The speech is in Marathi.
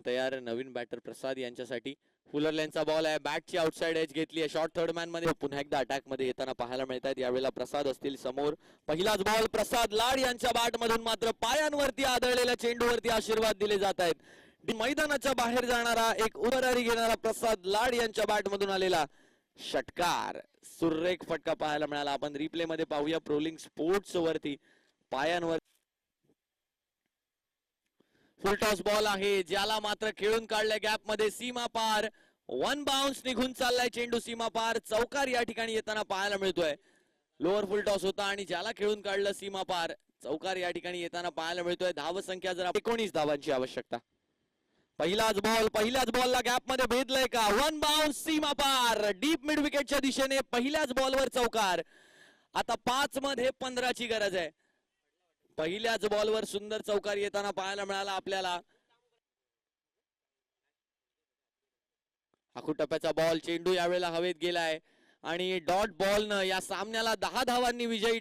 तयार नवीन बॅटर प्रसाद यांच्यासाठी. फुलरलेनचा बॉल आहे, बॅटची आउटसाइड एज घेतली आहे. शॉर्ट थर्ड मॅन मध्ये पुन्हा एकदा अटॅक मध्ये येताना पाहायला मिळत आहेत. यावेळेला प्रसाद असतील समोर. पहिलाच बॉल प्रसाद लाड यांच्या बॅट मधून, मात्र पायांवरती आदळलेल्या चेंडूवरती आशीर्वाद दिले जात आहेत. मैदानाच्या बाहेर जाणारा एक उभरारी घेणारा प्रसाद लाड यांच्या बॅट मधून आलेला षटकार, सुरेख फटका पाहायला मिळाला. आपण रिप्ले मध्ये पाहूया प्रोलिंग स्पोर्ट्स वरती. पायांवर फुल टॉस बॉल आहे, ज्याला मात्र खेळून काढलाय गॅप मध्ये सीमा पार. वन बाउन्स निघून चाललाय चेंडू सीमा पार. चौकार या ठिकाणी येताना पाहायला मिळतोय. लोअर फुल टॉस होता आणि ज्याला खेळून काढलं सीमा पार. चौकार या ठिकाणी येताना पाहायला मिळतोय. धाव संख्या जर 19 धावांची आवश्यकता. पहिल्याच बॉलला गॅप मध्ये भेदलंय का? वन बाउन्स सीमा पार. डीप मिड विकेटच्या दिशेने पहिल्याच बॉलवर चौकार. आता 5 मध्ये 15 ची गरज आहे. पहिल्याच बॉलवर सुंदर चौकार येताना पाहायला मिळाला आपल्याला. आखूड टप्प्याचा बॉल, चेंडू यावेळेला हवेत गेलाय आणि डॉट बॉलनं या सामन्याला 10 धावांनी विजयी